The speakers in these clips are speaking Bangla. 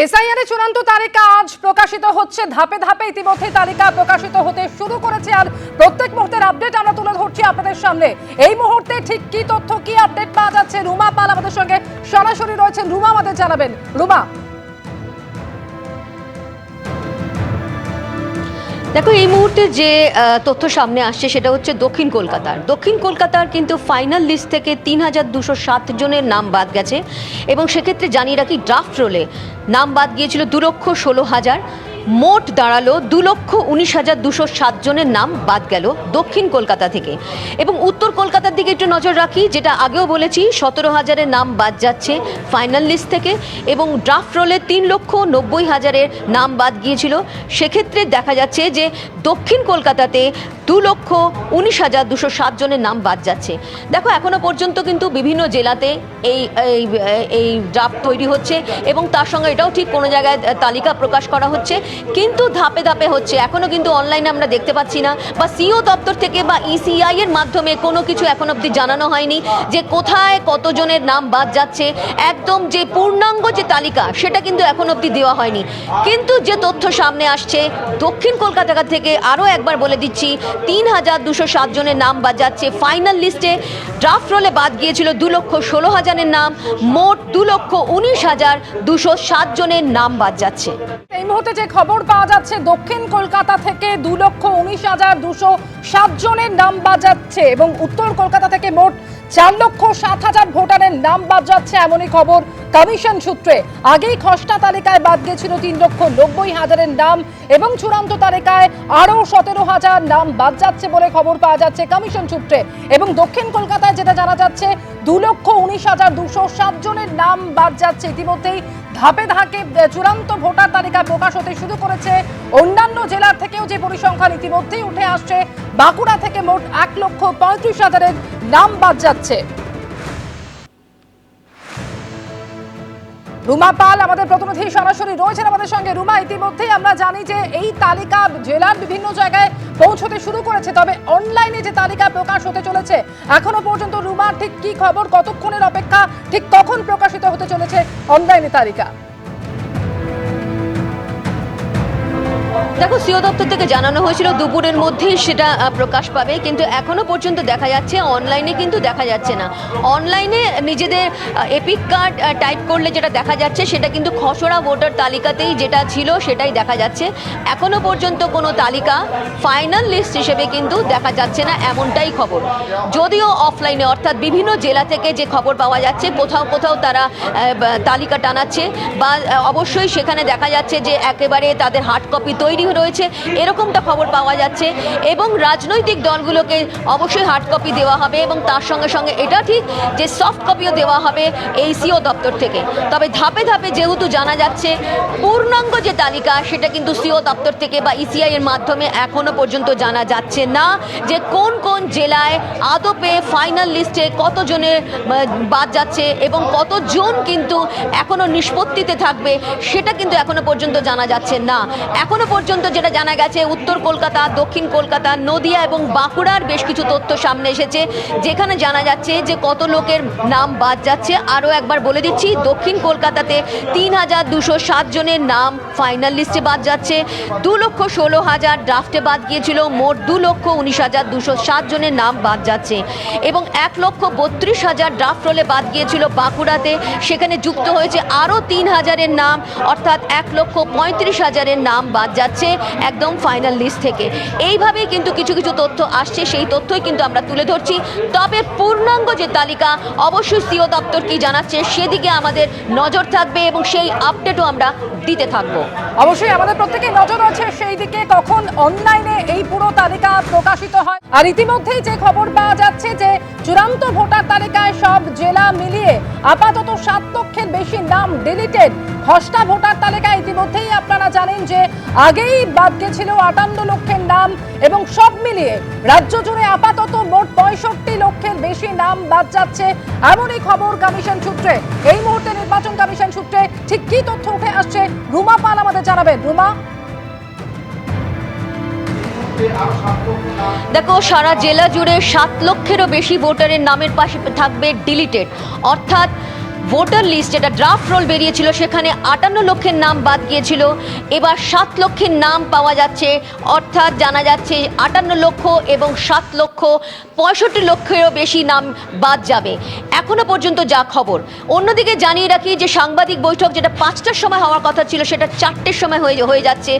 এসআইআর এর চূড়ান্ত তালিকা আজ প্রকাশিত হচ্ছে। ধাপে ধাপে ইতিমধ্যে তালিকা প্রকাশিত হতে শুরু করেছে আর প্রত্যেক মুহূর্তের আপডেট আমরা তুলে ধরছি আপনাদের সামনে। এই মুহূর্তে ঠিক কি তথ্য কি আপডেট পাওয়া যাচ্ছে, রুমা পাল আমাদের সঙ্গে সরাসরি রয়েছেন। রুমা, আমাদের জানাবেন। রুমা, দেখো, এই মুহূর্তে যে তথ্য সামনে আসছে সেটা হচ্ছে দক্ষিণ কলকাতার কিন্তু ফাইনাল লিস্ট থেকে ৩,২০৭ জনের নাম বাদ গেছে এবং সেক্ষেত্রে জানিয়ে রাখি ড্রাফট রোলে নাম বাদ গিয়েছিল ২,১৬,০০০, মোট দাঁড়ালো ২,১৯,২০৭ জনের নাম বাদ গেল দক্ষিণ কলকাতা থেকে। এবং উত্তর কলকাতার দিকে একটু নজর রাখি, যেটা আগেও বলেছি ১৭,০০০-এর নাম বাদ যাচ্ছে ফাইনাল লিস্ট থেকে এবং ড্রাফট রোলে ৩,৯০,০০০-এর নাম বাদ গিয়েছিল। সেক্ষেত্রে দেখা যাচ্ছে যে দক্ষিণ কলকাতাতে ২,১৯,২০৭ জনের নাম বাদ যাচ্ছে। দেখো, এখনো পর্যন্ত কিন্তু বিভিন্ন জেলাতে এই ড্রাফট তৈরি হচ্ছে এবং তার সঙ্গে এটাও ঠিক কোনো জায়গায় তালিকা প্রকাশ করা হচ্ছে, কিন্তু ধাপে ধাপে হচ্ছে। এখনো কিন্তু অনলাইনে আমরা দেখতে পাচ্ছি না বা সিও দপ্তর থেকে বা ইসিআই এর মাধ্যমে কোনো কিছু এখন অবধি জানানো হয়নি যে কোথায় কতজনের নাম বাদ যাচ্ছে। একদম যে পূর্ণাঙ্গ যে তালিকা সেটা কিন্তু এখন অবধি দেওয়া হয়নি। কিন্তু যে তথ্য সামনে আসছে দক্ষিণ কলকাতা থেকে, আরও একবার বলে দিচ্ছি, ৩,২০৭ জনের নাম বাদ যাচ্ছে ফাইনাল লিস্টে। ড্রাফট রোলে বাদ গিয়েছিল ২,১৬,০০০-এর নাম, মোট ২,১৯,২০৭ জনের নাম বাদ যাচ্ছে। এই মুহূর্তে যে খবর পাওয়া যাচ্ছে দক্ষিণ কলকাতা থেকে ২,১৯,২০৭ জনের নাম বাদ যাচ্ছে এবং উত্তর কলকাতা থেকে মোট ৪,০৭,০০০ ভোটারের নাম বাদ যাচ্ছে, এমনই খবর কমিশন সূত্রে। আগেই খসড়া তালিকায় বাদ গিয়েছিল ৩,৯০,০০০-এর নাম এবং চূড়ান্ত তালিকায় আরও ১৭,০০০ নাম বাদ যাচ্ছে বলে খবর পাওয়া যাচ্ছে কমিশন সূত্রে। এবং দক্ষিণ কলকাতায় যেটা জানা যাচ্ছে ২,১৯,২০৭ জনের নাম বাদ যাচ্ছে। ইতিমধ্যেই ধাপে ধাপে চূড়ান্ত ভোটার তালিকা প্রকাশ হতে শুরু করেছে। অন্যান্য জেলার থেকেও যে পরিসংখ্যান ইতিমধ্যেই উঠে আসছে, বাঁকুড়া থেকে মোট ১,৩৫,০০০-এর নাম বাদ যাচ্ছে। রুমা পাল আমাদের প্রতিনিধি সরাসরি রয়েছেন আমাদের সঙ্গে। রুমা, ইতিমধ্যেই আমরা জানি যে এই তালিকা জেলার বিভিন্ন জায়গায় পৌঁছতে শুরু করেছে, তবে অনলাইনে যে তালিকা প্রকাশ হতে চলেছে এখনো পর্যন্ত রুমা ঠিক কি খবর, কতক্ষণের অপেক্ষা, ঠিক কখন প্রকাশিত হতে চলেছে অনলাইনে তালিকা? দেখো, সিও দপ্তর থেকে জানানো হয়েছিল দুপুরের মধ্যেই সেটা প্রকাশ পাবে, কিন্তু এখনো পর্যন্ত দেখা যাচ্ছে অনলাইনে কিন্তু দেখা যাচ্ছে না। অনলাইনে নিজেদের এপিক কার্ড টাইপ করলে যেটা দেখা যাচ্ছে সেটা কিন্তু খসড়া ভোটার তালিকাতেই যেটা ছিল সেটাই দেখা যাচ্ছে। এখনো পর্যন্ত কোনো তালিকা ফাইনাল লিস্ট হিসেবে কিন্তু দেখা যাচ্ছে না, এমনটাই খবর। যদিও অফলাইনে অর্থাৎ বিভিন্ন জেলা থেকে যে খবর পাওয়া যাচ্ছে, কোথাও কোথাও তারা তালিকা টানাচ্ছে বা অবশ্যই সেখানে দেখা যাচ্ছে যে একেবারে তাদের হার্ড কপি তৈরি রয়েছে, এরকমটা খবর পাওয়া যাচ্ছে। এবং রাজনৈতিক দলগুলোকে অবশ্যই হার্ড কপি দেওয়া হবে এবং তার সঙ্গে সঙ্গে এটা ঠিক যে সফট কপিও দেওয়া হবে এই সিও দপ্তর থেকে। তবে ধাপে ধাপে যেহেতু জানা যাচ্ছে পূর্ণাঙ্গ যে তালিকা সেটা কিন্তু সিও দপ্তর থেকে বা ইসিআই এর মাধ্যমে এখনো পর্যন্ত জানা যাচ্ছে না যে কোন কোন জেলায় আদপে ফাইনাল লিস্টে কতজনের বাদ যাচ্ছে এবং কতজন কিন্তু এখনো নিষ্পত্তিতে থাকবে সেটা কিন্তু এখনো পর্যন্ত জানা যাচ্ছে না। এখনো পর্যন্ত যেটা জানা গেছে উত্তর কলকাতা, দক্ষিণ কলকাতা, নদিয়া এবং বাঁকুড়ার বেশ কিছু তথ্য সামনে এসেছে, যেখানে জানা যাচ্ছে যে কত লোকের নাম বাদ যাচ্ছে। আরও একবার বলে দিচ্ছি, দক্ষিণ কলকাতাতে ৩,২০৭ জনের নাম ফাইনাল লিস্টে বাদ যাচ্ছে, ২,১৬,০০০ ড্রাফটে বাদ গিয়েছিল, মোট ২,১৯,২০৭ জনের নাম বাদ যাচ্ছে এবং ১,৩২,০০০ ড্রাফট রোলে বাদ গিয়েছিল বাঁকুড়াতে, সেখানে যুক্ত হয়েছে আরও ৩,০০০-এর নাম, অর্থাৎ ১,৩৫,০০০-এর নাম বাদ যাচ্ছে একদম ফাইনাল লিস্ট থেকে। এইভাবেই কিন্তু কিছু কিছু তথ্য আসছে, সেই তথ্যই কিন্তু আমরা তুলে ধরছি। তবে পূর্ণাঙ্গ যে তালিকা অবশ্যই সিও দপ্তর কি জানাচ্ছে সেদিকে আমাদের নজর থাকবে এবং সেই আপডেটও আমরা দিতে থাকবো। অবশ্যই আমাদের প্রত্যেকের নজর আছে সেই দিকে, কখন অনলাইনে এই পুরো তালিকা প্রকাশিত হয়। আর ইতিমধ্যেই যে খবর পাওয়া যাচ্ছে যে চূড়ান্ত ভোটার তালিকায় সব জেলা মিলিয়ে আপাতত ৭ লক্ষের বেশি নাম ডিলিটেড। খসড়া ভোটার তালিকায় ইতিমধ্যেই আপনারা জানেন যে আগেই বাদ গেছিল ৫৮ লক্ষের নাম এবং সব মিলিয়ে রাজ্য জুড়ে আপাতত মোট ৬৫ লক্ষের বেশি নাম বাদ যাচ্ছে, এমনই খবর কমিশন সূত্রে। এই মুহূর্তে নির্বাচন কমিশন সূত্রে ঠিক কি তথ্য উঠে আসছে রুমা পাল আমাদের জানাবেন। রুমা, দেখো, সারা জেলা জুড়ে ৭ লক্ষেরও বেশি ভোটারের নামের পাশে থাকবে ডিলিটেড, অর্থাৎ ভোটার লিস্ট যেটা ড্রাফট রোল বেরিয়েছিল সেখানে 58 লক্ষের নাম বাদ গিয়েছিল, এবার 7 লক্ষের নাম পাওয়া যাচ্ছে, অর্থাৎ জানা যাচ্ছে 58 লক্ষ এবং 7 লক্ষ 65 লক্ষেরও বেশি নাম বাদ যাবে এখনো পর্যন্ত যা খবর। অন্যদিকে জানিয়ে রাখি যে সাংবাদিক বৈঠক যেটা 5টার সময় হওয়ার কথা ছিল সেটা 4টের সময় হয়ে যাচ্ছে,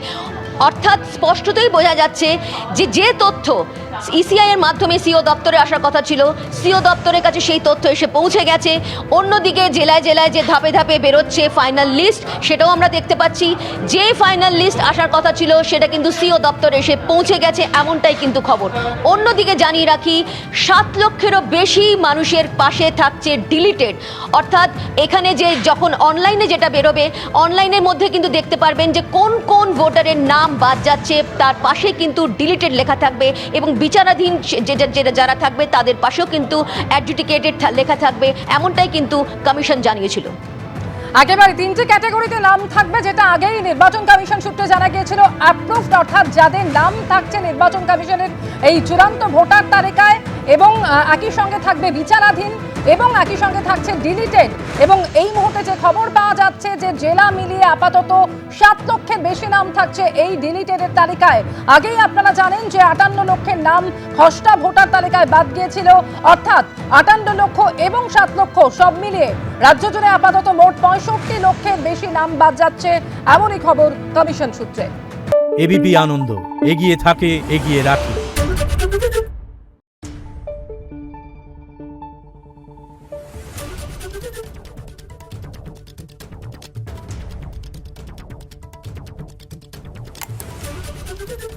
অর্থাৎ স্পষ্টতই বোঝা যাচ্ছে যে তথ্য ইসিআই এর মাধ্যমে সিও দপ্তরে আসার কথা ছিল, সিও দপ্তরের কাছে সেই তথ্য এসে পৌঁছে গেছে। অন্যদিকে জেলায় জেলায় যে ধাপে ধাপে বেরোচ্ছে ফাইনাল লিস্ট, সেটাও আমরা দেখতে পাচ্ছি। যে ফাইনাল লিস্ট আসার কথা ছিল সেটা কিন্তু সিও দপ্তরে এসে পৌঁছে গেছে, এমনটাই কিন্তু খবর। অন্যদিকে জানিয়ে রাখি 7 লক্ষেরও বেশি মানুষের পাশে থাকছে ডিলিটেড, অর্থাৎ এখানে যে যখন অনলাইনে যেটা বেরোবে, অনলাইনের মধ্যে কিন্তু দেখতে পারবেন যে কোন কোন ভোটারের নাম বাদ যাচ্ছে, তার পাশে কিন্তু ডিলিটেড লেখা থাকবে এবং বিচারাধীন যারা থাকবে তাদের পাশেও কিন্তু অ্যাডজুডিকেটেড লেখা থাকবে, এমনটাই কিন্তু কমিশন জানিয়েছিল। একেবারে 3টে ক্যাটাগরিতে নাম থাকবে, যেটা আগেই নির্বাচন কমিশন সূত্রে জানা গিয়েছিল। অ্যাপ্রুভড অর্থাৎ যাদের নাম থাকছে নির্বাচন কমিশনের এই চূড়ান্ত ভোটার তালিকায়, এবং একই সঙ্গে থাকবে বিচারাধীন, এবং একই সঙ্গে থাকছে ডিলিটেড। এবং এই মুহূর্তে যে খবর পাওয়া যাচ্ছে যে জেলা মিলিয়ে আপাতত 7 লক্ষের বেশি নাম থাকছে এই ডিলিটেডের তালিকায়। আগেই আপনারা জানেন যে 58 লক্ষের নাম খসড়া ভোটার তালিকায় বাদ গিয়েছিল, অর্থাৎ 58 লক্ষ এবং 7 লক্ষ সব মিলিয়ে রাজ্য জুড়ে আপাতত মোট 65 লক্ষের বেশি নাম বাদ যাচ্ছে, এমনই খবর কমিশন সূত্রে। এবিপি আনন্দ, এগিয়ে থাকে, এগিয়ে রাখে। Thank you.